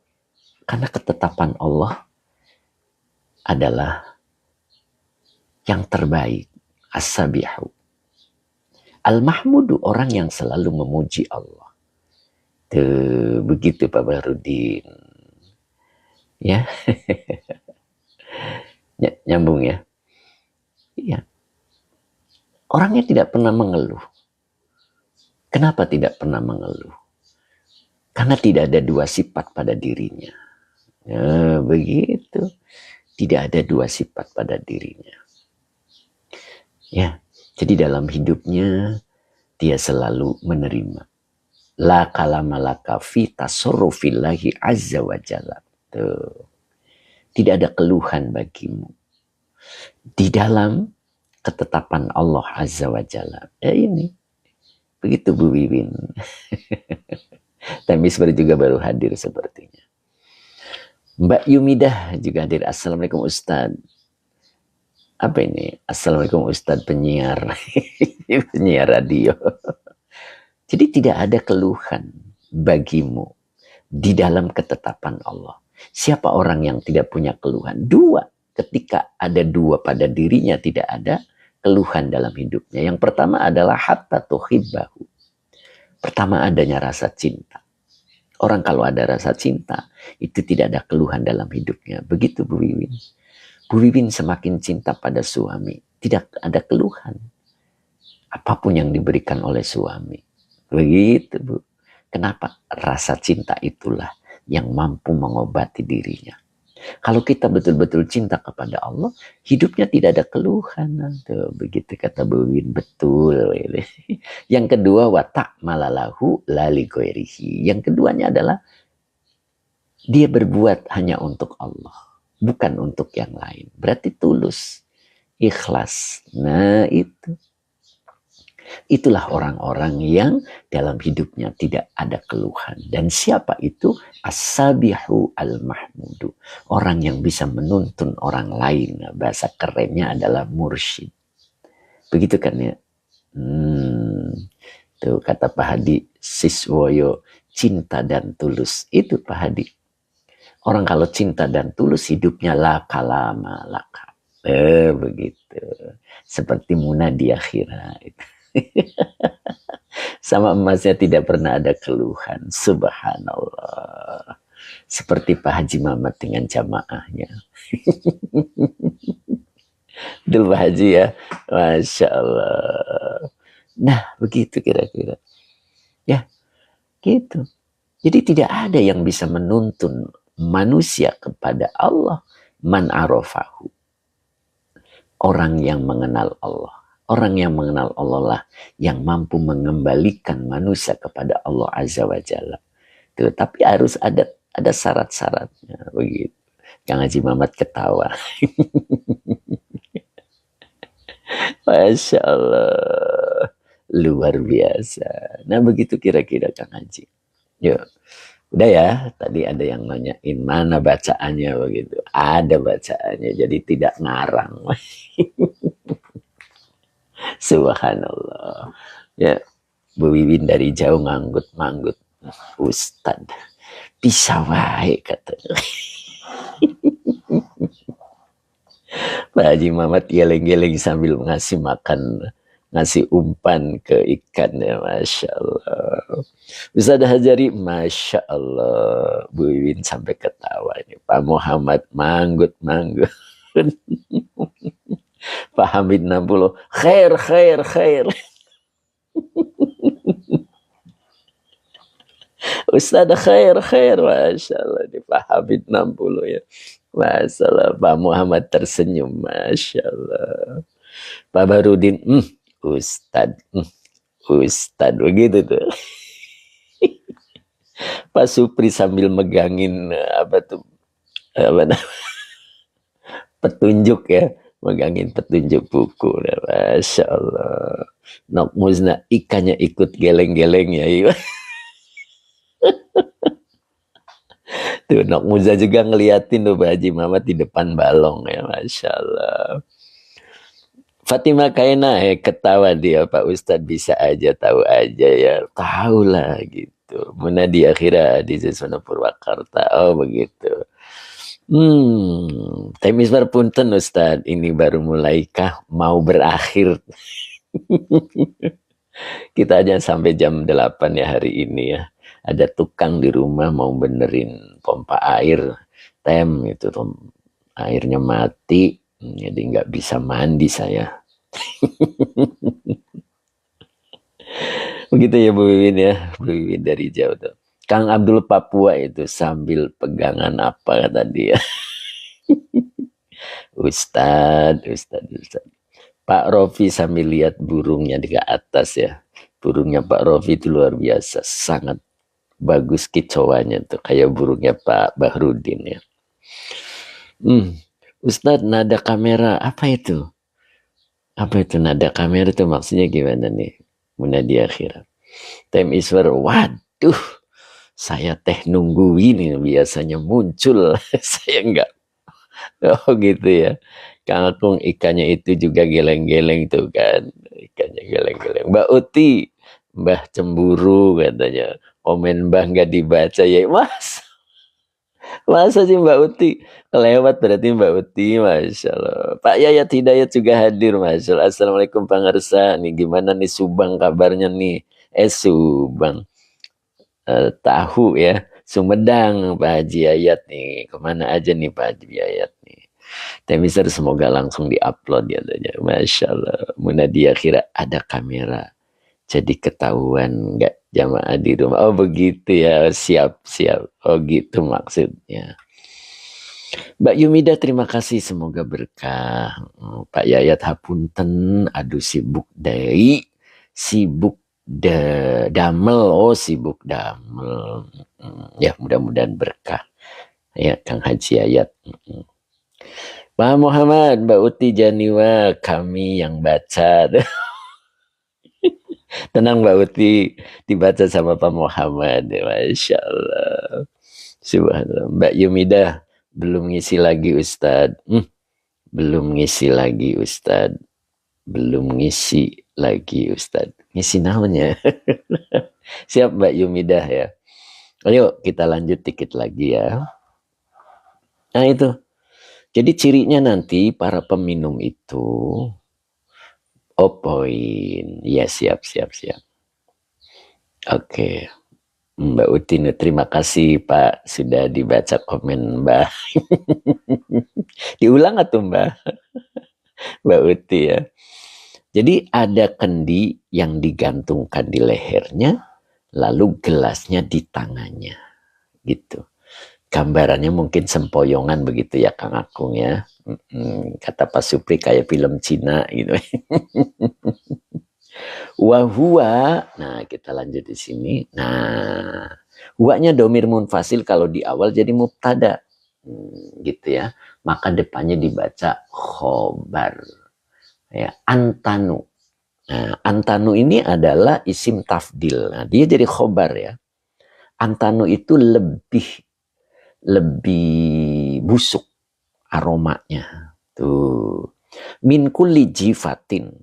Karena ketetapan Allah adalah yang terbaik. As-sabihu. Al-mahmudu, orang yang selalu memuji Allah. Begitu Pak Bahrudin. Ya. Nyambung ya. Iya. Orangnya tidak pernah mengeluh. Kenapa tidak pernah mengeluh? Karena tidak ada dua sifat pada dirinya. Nah, begitu. Tidak ada dua sifat pada dirinya. Ya, jadi dalam hidupnya dia selalu menerima. La kalama laka fi tasarrufillahi azza wa jalla. Tuh. Tidak ada keluhan bagimu di dalam ketetapan Allah azza wa jalla. Ini. Begitu Bu Wiwin. Temisber juga baru hadir sepertinya. Mbak Yumidah juga hadir. Assalamualaikum Ustadz. Apa ini? Assalamualaikum Ustadz penyiar. Penyiar radio. Jadi tidak ada keluhan bagimu di dalam ketetapan Allah. Siapa orang yang tidak punya keluhan? Dua. Ketika ada dua pada dirinya tidak ada keluhan dalam hidupnya. Yang pertama adalah hatta tuhibbahu. Pertama adanya rasa cinta. Orang kalau ada rasa cinta itu tidak ada keluhan dalam hidupnya. Begitu Bu Wiwin. Bu Wiwin semakin cinta pada suami. Tidak ada keluhan. Apapun yang diberikan oleh suami. Begitu Bu. Kenapa? Rasa cinta itulah yang mampu mengobati dirinya. Kalau kita betul-betul cinta kepada Allah, hidupnya tidak ada keluhan. Tuh, begitu kata Bu Win, betul. Yang kedua, watak malalahu lali goirihi. Yang keduanya adalah dia berbuat hanya untuk Allah, bukan untuk yang lain. Berarti tulus, ikhlas. Nah itu. Itulah orang-orang yang dalam hidupnya tidak ada keluhan. Dan siapa itu? As-sabihu al-mahmudu. Orang yang bisa menuntun orang lain. Bahasa kerennya adalah mursyid. Begitu kan ya? Tuh kata Pak Hadi, siswoyo cinta dan tulus. Itu Pak Hadi. Orang kalau cinta dan tulus hidupnya la kalama laka. Begitu. Seperti Muna di akhirat. Sama emasnya tidak pernah ada keluhan. Subhanallah. Seperti Pak Haji Mamat dengan jamaahnya. Dul Pak Haji ya. Masya Allah. Nah begitu kira-kira. Ya gitu. Jadi tidak ada yang bisa menuntun manusia kepada Allah. Man arofahu. Orang yang mengenal Allah. Orang yang mengenal Allah lah yang mampu mengembalikan manusia kepada Allah Azza wa Jalla. Tuh, tapi harus ada syarat-syaratnya begitu. Kang Haji Mamat ketawa. Masya Allah. Luar biasa. Nah begitu kira-kira Kang Haji. Yuk. Udah ya, tadi ada yang nanyain mana bacaannya begitu. Ada bacaannya, jadi tidak ngarang. Subhanallah. Ya, Bu Wiwin dari jauh nganggut-nganggut. Ustad, bisa wae kata. Pak Haji Mamat geleng-geleng sambil ngasih makan, ngasih umpan ke ikan ya, Masya Allah. Ustaz Hajari, Masya Allah. Bu Wiwin sampai ketawa ini. Pak Muhammad manggut-manggut. Pak Hamid 60, khair. Ustaz khair. Masya Allah. Ini Pak Hamid 60 ya. Masya Allah. Pak Muhammad tersenyum. Masya Allah. Pak Barudin, Ustaz. Begitu tuh. Pak Supri sambil megangin petunjuk ya. Megangin petunjuk buku. Masya Allah. Nok Muzna ikannya ikut geleng-geleng ya. Tuh Nok Muzna juga ngeliatin tuh Pak Haji Mamat di depan balong ya. Masya Allah. Fatimah Kaina ketawa dia, Pak Ustadz bisa aja tahu aja ya. Tahu lah gitu. Muna di akhirat di Zona Purwakarta. Oh begitu. Temisbar punten Ustadz, ini baru mulaikah mau berakhir? Kita aja sampai jam 8 ya hari ini ya. Ada tukang di rumah mau benerin pompa air, itu airnya mati, jadi nggak bisa mandi saya. Begitu ya Bu Wiwin ya, Bu Wiwin dari jauh tuh. Kang Abdul Papua itu sambil pegangan apa tadi ya? Ustad. Pak Rofi sambil lihat burungnya di atas ya. Burungnya Pak Rofi itu luar biasa, sangat bagus kicauannya tuh, kayak burungnya Pak Bahrudin ya. Ustadz, nada kamera apa itu? Apa itu nada kamera itu maksudnya gimana nih? Munadi akhirat. Time Iswar, waduh, saya teh nungguin ini biasanya muncul, saya enggak. Oh gitu ya. Kang Akung ikannya itu juga geleng-geleng tuh kan. Ikannya geleng-geleng. Mbak Uti, Mbah cemburu katanya. Komen Mbah nggak dibaca ya. Mas, masa sih Mbak Uti? Kelewat berarti Mbak Uti, Masya Allah. Pak Yayat Hidayat juga hadir, Masya Allah. Assalamualaikum Pak Ngersa. Nih gimana nih Subang kabarnya nih? Subang. Tahu ya. Sumedang Pak Haji Yayat nih. Kemana aja nih Pak Haji Yayat nih? Temister semoga langsung diupload ya. Masya Allah. Munadi kira ada kamera. Jadi ketahuan nggak jamaah di rumah. Oh begitu ya. Siap. Oh gitu maksudnya. Mbak Yumida terima kasih. Semoga berkah. Pak Yayat hapunten. Aduh sibuk deh. Sibuk damel. Oh sibuk damel. Ya mudah-mudahan berkah. Ya Kang Haji Yayat. Pak Muhammad, Mbak Uti Janiwa, kami yang baca. Tenang Mbak Uti, dibaca sama Pak Muhammad. Masya Allah. Subhanallah. Mbak Yumida, belum ngisi lagi Ustadz. Belum ngisi lagi Ustadz. Belum ngisi lagi Ustadz. Ngisi namanya. Siap Mbak Yumida ya. Ayo kita lanjut dikit lagi ya. Nah itu. Jadi cirinya nanti para peminum itu, oh poin, ya siap. Oke, Mbak Uti, terima kasih Pak sudah dibaca komen Mbak. Diulang atau Mbak Uti ya. Jadi ada kendi yang digantungkan di lehernya, lalu gelasnya di tangannya, gitu. Gambarannya mungkin sempoyongan begitu ya Kang Akung ya. Kata Pak Supri kayak film Cina gitu. Wahua, nah kita lanjut di sini. Nah, huanya domir munfasil kalau di awal jadi mubtada, gitu ya. Maka depannya dibaca khobar. Ya, antanu. Nah, antanu ini adalah isim tafdil. Nah, dia jadi khobar ya. Antanu itu lebih busuk aromanya. Tuh. Min kulli jifatin.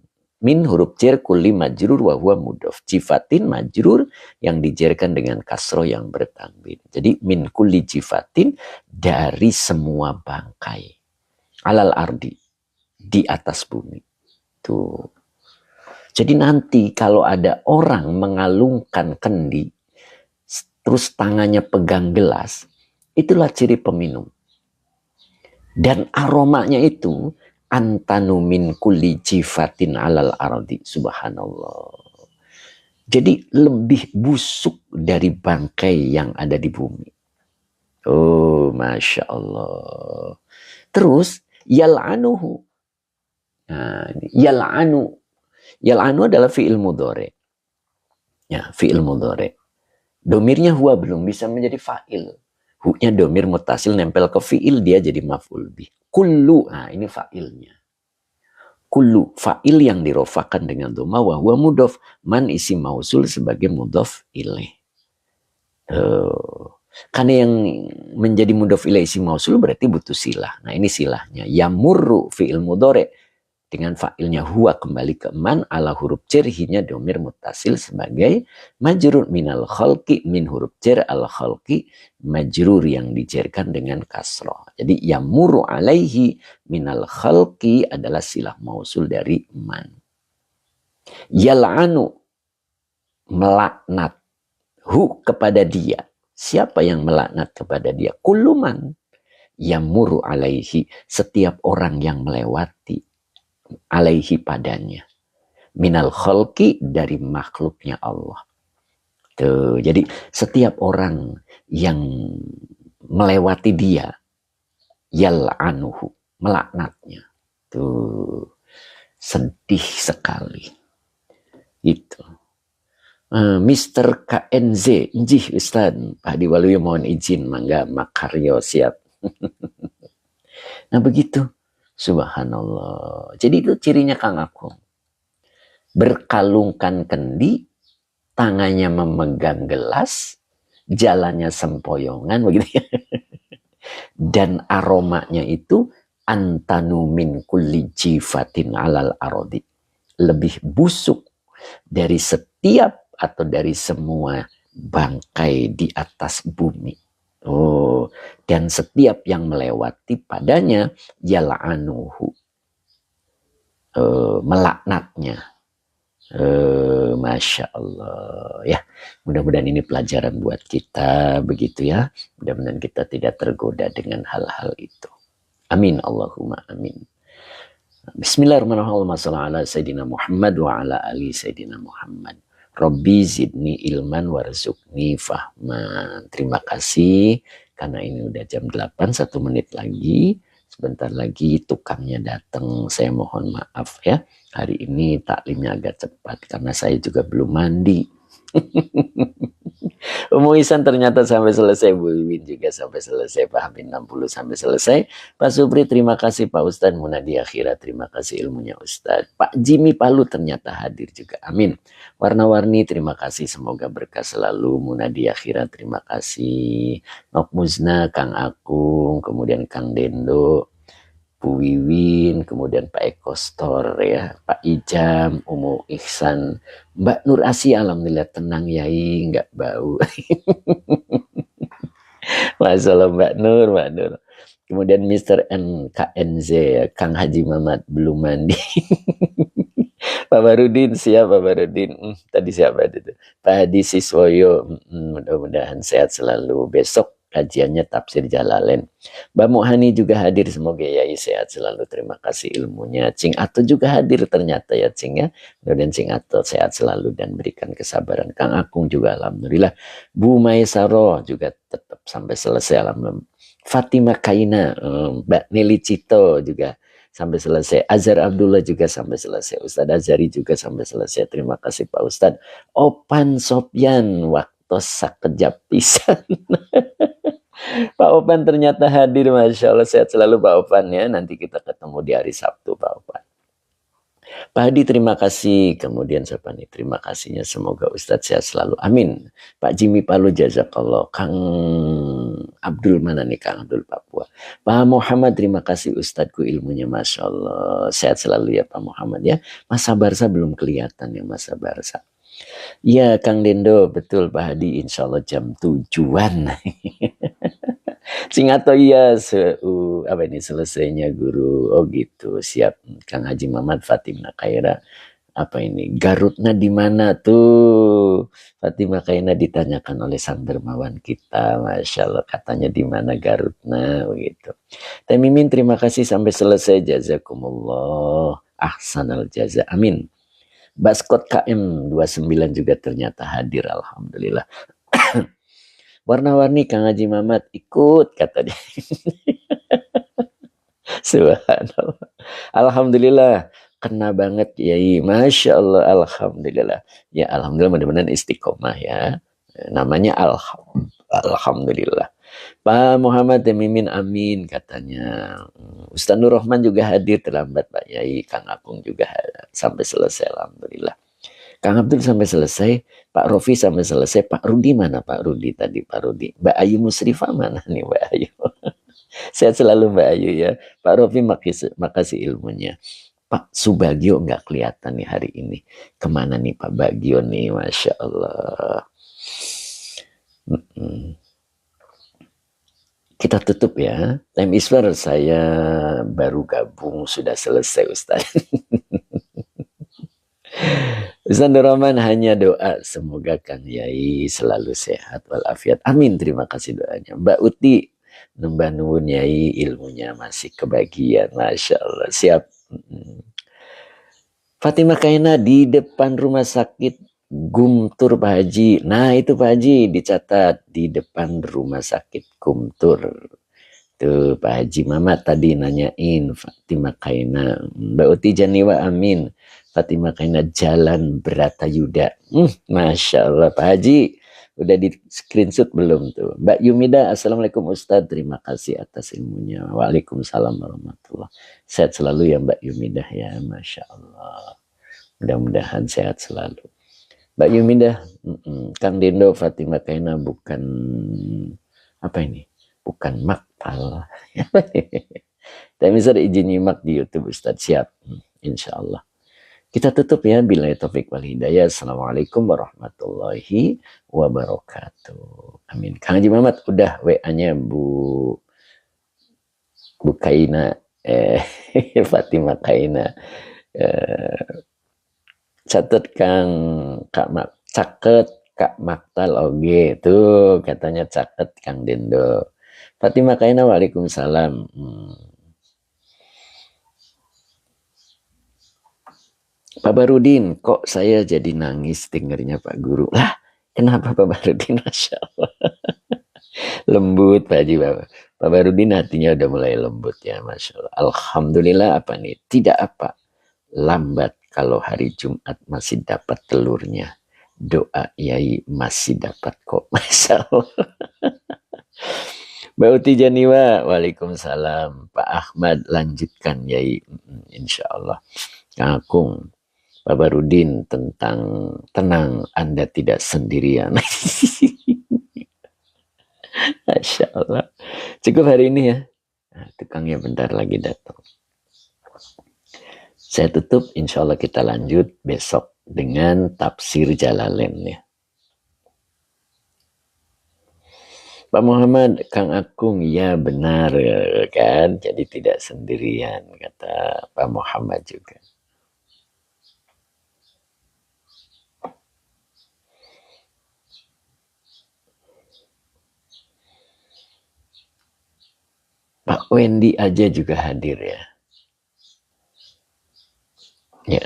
Min huruf jar kulli majrur wa huwa mudhof. Jifatin majrur yang dijerkan dengan kasroh yang bertanwin. Jadi min kulli jifatin dari semua bangkai. Alal ardi. Di atas bumi. Tuh. Jadi nanti kalau ada orang mengalungkan kendi, terus tangannya pegang gelas, itulah ciri peminum. Dan aromanya itu antanu min kulli jifatin alal ardi. Subhanallah. Jadi lebih busuk dari bangkai yang ada di bumi. Oh, Masya Allah. Terus, yal'anuhu. Nah, yal'anu adalah fi'il mudhari. Ya, fi'il mudhari. Domirnya huwa belum bisa menjadi fa'il. Hu-nya domir mutasil nempel ke fi'il, dia jadi maf'ul bih. Kullu, nah ini fa'ilnya. Kullu, fa'il yang dirofakan dengan dhamma wa huwa mudhof. Man isim mausul sebagai mudhof ilaih. Karena yang menjadi mudhof ilaih isim mausul berarti butuh silah. Nah ini silahnya. Yamurru fi'il mudhari. Dengan fa'ilnya huwa kembali ke man, ala huruf jarhinya domir mutasil sebagai majrur minal khalqi, min huruf jar al khalqi majrur yang dijarkan dengan kasroh. Jadi yamuru alaihi minal khalqi adalah silah mausul dari man. Yal'anu melaknat hu kepada dia. Siapa yang melaknat kepada dia? Kulluman yamuru alaihi, setiap orang yang melewati alaihi padanya. minal kholqi, dari makhluknya Allah. Tuh, jadi setiap orang yang melewati dia, yal'anuhu, melaknatnya. Tuh, sedih sekali. Itu. Mr. KNZ, njih Ustaz, Pak Hadi Waluyo mohon izin, mangga makaryo siap. Nah begitu, subhanallah. Jadi itu cirinya Kang Akung. Berkalungkan kendi, tangannya memegang gelas, jalannya sempoyongan, begitu ya. Dan aromanya itu antanu min kulli jifatin alal arodi. Lebih busuk dari setiap atau dari semua bangkai di atas bumi. Oh, dan setiap yang melewati padanya yal'anuhu, melaknatnya. Masya Allah ya, mudah-mudahan ini pelajaran buat kita begitu ya. Mudah-mudahan kita tidak tergoda dengan hal-hal itu. Amin Allahumma amin. Bismillahirrahmanirrahim. Ala Sayyidina Muhammad wa ala ali Sayyidina Muhammad. Rabbi zidni ilman warzuqni fahman. Terima kasih karena ini udah jam 8, 1 menit lagi. Sebentar lagi tukangnya datang. Saya mohon maaf ya. Hari ini taklimnya agak cepat karena saya juga belum mandi. Umu Ihsan ternyata sampai selesai, Bu Iwin juga sampai selesai, Pak Hamid 60 sampai selesai. Pak Supri terima kasih, Pak Ustadz. Munadi Akhirat terima kasih ilmunya Ustadz. Pak Jimmy Palu ternyata hadir juga, amin. Warna-warni terima kasih, semoga berkah selalu. Munadi Akhirat terima kasih. Nok Muzna, Kang Akung, kemudian Kang Dendo, Bu Wiwin, kemudian Pak Eko Stor ya, Pak Ijam, Umu Ihsan, Mbak Nur Asia, alhamdulillah tenang Yai, nggak bau. Masalah Mbak Nur, Mbak Nur. Kemudian Mr. NKNZ, ya, Kang Haji Mamat belum mandi. Pak Barudin siap, Pak Barudin. Tadi siapa itu? Pak Hadi Siswoyo, mudah-mudahan sehat selalu. Besok kajiannya tafsir Jalalain. Mbak Muhani juga hadir, semoga Yai sehat selalu. Terima kasih ilmunya. Cing Ato juga hadir ternyata ya Cing ya. Mudah-mudahan Cing Ato sehat selalu dan berikan kesabaran. Kang Akung juga alhamdulillah. Bu Maesaro juga tetap sampai selesai alhamdulillah. Fatimah Kaina, Mbak Nelly Cito juga sampai selesai. Azhar Abdullah juga sampai selesai. Ustadz Azhari juga sampai selesai. Terima kasih Pak Ustadz. Opan Sopyan, waktu sekejap pisan. Pak Opan ternyata hadir, Masya Allah. Sehat selalu Pak Opan ya. Nanti kita ketemu di hari Sabtu Pak Opan. Pak Hadi terima kasih. Kemudian siapa nih? Terima kasihnya. Semoga Ustadz sehat selalu. Amin. Pak Jimmy Palu jazakallah. Kang Abdul mana nih? Kang Abdul Papua. Pak Muhammad terima kasih Ustadzku ilmunya. Masya Allah. Sehat selalu ya Pak Muhammad ya. Masa Barsa belum kelihatan ya Masa Barsa. Ya Kang Dendo betul Pak Hadi. Insya Allah jam 7-an. Singato iya apa ini selesainya guru. Oh gitu siap. Kang Haji Muhammad Fatimah Khaira, apa ini Garutna di mana tuh? Fatimah Khaira ditanyakan oleh sang dermawan kita, Masya Allah, katanya di mana Garutna begitu. Teh Mimin terima kasih sampai selesai, jazakumullah ahsanal jaza, amin. Baskot KM 29 juga ternyata hadir, alhamdulillah. Warna-warni Kang Haji Mamat ikut kata dia. Subhanallah. Alhamdulillah kena banget Yai. Masya Allah, alhamdulillah. Ya alhamdulillah, mudah-mudahan istiqomah ya. Namanya alhamdulillah. Pak Muhammad Mimin amin katanya. Ustaz Nur Rahman juga hadir terlambat Pak Yai. Kang Akung juga sampai selesai alhamdulillah. Kang Abdul sampai selesai, Pak Rofi sampai selesai, Pak Rudi mana Pak Rudi tadi, Pak Rudi. Mbak Ayu Musrifah mana nih Mbak Ayu? Sehat selalu Mbak Ayu ya. Pak Rofi makasih ilmunya. Pak Subagio nggak kelihatan nih hari ini. Kemana nih Pak Bagio nih, Masya Allah. Kita tutup ya. Time is fair, saya baru gabung, sudah selesai Ustaz. Ustaz Nur Rahman hanya doa semoga Kang Yai selalu sehat walafiat. Amin, terima kasih doanya. Mbak Uti nembah nuwun Yai ilmunya masih kebagian, Masya Allah. Siap. Fatimah Kaina di depan rumah sakit Gumtur Pak Haji. Nah itu Pak Haji dicatat di depan rumah sakit Gumtur. Tuh Pak Haji Mamat tadi nanyain Fatimah Kaina. Mbak Uti Janiwa Amin. Fatimah Kaina Jalan Bratayuda. Masya Allah Pak Haji. Udah di screenshot belum tuh? Mbak Yumida, Assalamualaikum Ustadz. Terima kasih atas ilmunya. Waalaikumsalam warahmatullah. Sehat selalu ya Mbak Yumida ya. Masya Allah. Mudah-mudahan sehat selalu. Mbak Yumida, Kang Dendo, Fatimah Kaina bukan apa ini? Bukan maktal. Tapi bisa izin nyimak di YouTube Ustadz. Siap. Insya Allah. Kita tutup ya. Billahi taufik wal hidayah. Assalamualaikum warahmatullahi wabarakatuh. Amin. Kang Haji Mamat udah WA-nya Bu Kaina. Fatimah Kaina. Catat Kang caket Kak Maktal oge tuh katanya caket Kang Dendo. Fatimah Kaina waalaikumsalam. Pak Barudin, kok saya jadi nangis dengernya Pak Guru? Lah, kenapa Pak Barudin? Masya Allah. Lembut Pak Haji Bapak. Pak Barudin hatinya udah mulai lembut ya, Masya Allah. Alhamdulillah apa nih? Tidak apa. Lambat kalau hari Jumat masih dapat telurnya. Doa Yai masih dapat kok. Masya Allah. Mbak Uti Janiwa, waalaikumsalam. Pak Ahmad lanjutkan Yai. Insya Allah. Kang Akung, Pak Barudin tentang tenang, Anda tidak sendirian. Masya Allah. Cukup hari ini ya. Nah, tukangnya bentar lagi datang. Saya tutup, insya Allah kita lanjut besok dengan tafsir Jalalain ya. Pak Muhammad, Kang Akung, ya benar kan, jadi tidak sendirian, kata Pak Muhammad juga. Pak Wendy aja juga hadir ya. Ya,